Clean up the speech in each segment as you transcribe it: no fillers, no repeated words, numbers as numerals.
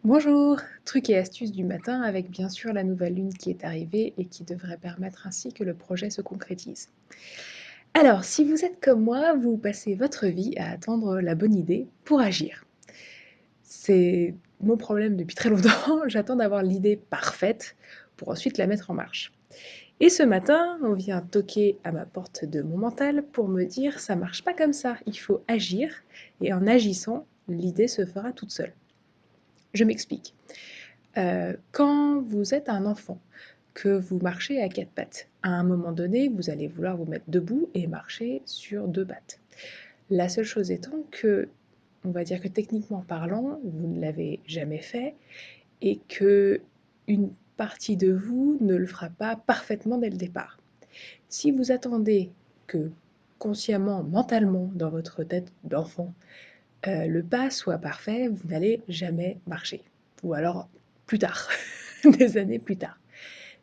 Bonjour, trucs et astuces du matin avec bien sûr la nouvelle lune qui est arrivée et qui devrait permettre ainsi que le projet se concrétise. Alors, si vous êtes comme moi, vous passez votre vie à attendre la bonne idée pour agir. C'est mon problème depuis très longtemps, j'attends d'avoir l'idée parfaite pour ensuite la mettre en marche. Et ce matin, on vient toquer à ma porte de mon mental pour me dire ça marche pas comme ça, il faut agir et en agissant, l'idée se fera toute seule. Je m'explique. Quand vous êtes un enfant, que vous marchez à 4 pattes, à un moment donné, vous allez vouloir vous mettre debout et marcher sur 2 pattes. La seule chose étant que, on va dire que techniquement parlant, vous ne l'avez jamais fait et que une partie de vous ne le fera pas parfaitement dès le départ. Si vous attendez que consciemment, mentalement, dans votre tête d'enfant, le pas soit parfait, vous n'allez jamais marcher. Ou alors plus tard, des années plus tard.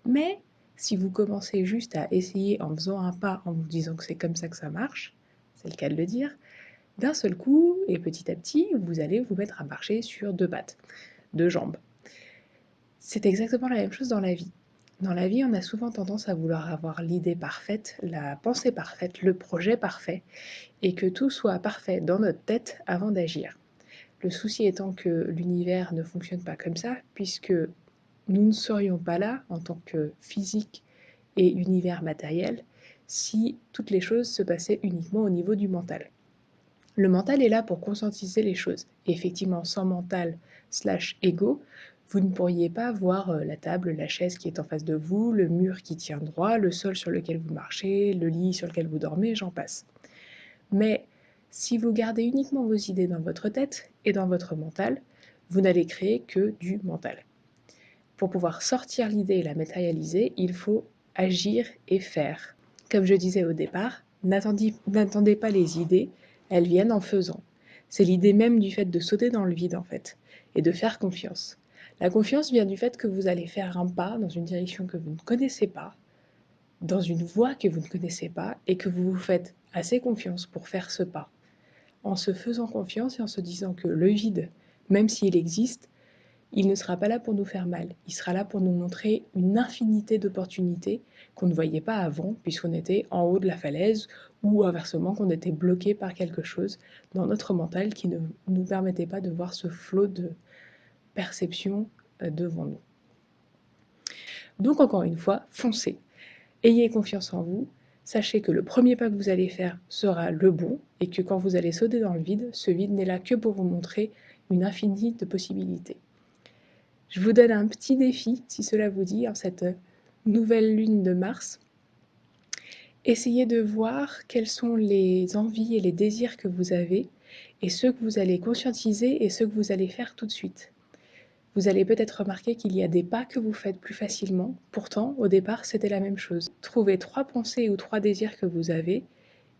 Mais si vous commencez juste à essayer en faisant un pas, en vous disant que c'est comme ça que ça marche, c'est le cas de le dire, d'un seul coup et petit à petit, vous allez vous mettre à marcher sur 2 pattes, 2 jambes. C'est exactement la même chose dans la vie. Dans la vie, on a souvent tendance à vouloir avoir l'idée parfaite, la pensée parfaite, le projet parfait, et que tout soit parfait dans notre tête avant d'agir. Le souci étant que l'univers ne fonctionne pas comme ça, puisque nous ne serions pas là en tant que physique et univers matériel si toutes les choses se passaient uniquement au niveau du mental. Le mental est là pour conscientiser les choses. Et effectivement, sans mental slash ego, vous ne pourriez pas voir la table, la chaise qui est en face de vous, le mur qui tient droit, le sol sur lequel vous marchez, le lit sur lequel vous dormez, j'en passe. Mais si vous gardez uniquement vos idées dans votre tête et dans votre mental, vous n'allez créer que du mental. Pour pouvoir sortir l'idée et la matérialiser, il faut agir et faire. Comme je disais au départ, n'attendez pas les idées, elles viennent en faisant. C'est l'idée même du fait de sauter dans le vide en fait, et de faire confiance. La confiance vient du fait que vous allez faire un pas dans une direction que vous ne connaissez pas, dans une voie que vous ne connaissez pas, et que vous vous faites assez confiance pour faire ce pas. En se faisant confiance et en se disant que le vide, même s'il existe, il ne sera pas là pour nous faire mal, il sera là pour nous montrer une infinité d'opportunités qu'on ne voyait pas avant, puisqu'on était en haut de la falaise, ou inversement qu'on était bloqué par quelque chose dans notre mental qui ne nous permettait pas de voir ce flot de perception devant nous. Donc encore une fois, foncez, ayez confiance en vous, sachez que le premier pas que vous allez faire sera le bon, et que quand vous allez sauter dans le vide, ce vide n'est là que pour vous montrer une infinité de possibilités. Je vous donne un petit défi, si cela vous dit, en cette nouvelle lune de Mars. Essayez de voir quelles sont les envies et les désirs que vous avez et ceux que vous allez conscientiser et ceux que vous allez faire tout de suite. Vous allez peut-être remarquer qu'il y a des pas que vous faites plus facilement, pourtant au départ c'était la même chose. Trouvez 3 pensées ou 3 désirs que vous avez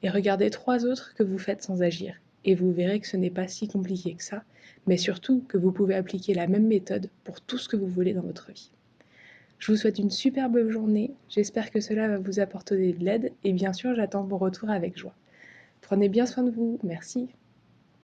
et regardez 3 autres que vous faites sans agir. Et vous verrez que ce n'est pas si compliqué que ça, mais surtout que vous pouvez appliquer la même méthode pour tout ce que vous voulez dans votre vie. Je vous souhaite une superbe journée, j'espère que cela va vous apporter de l'aide et bien sûr j'attends vos retours avec joie. Prenez bien soin de vous, merci.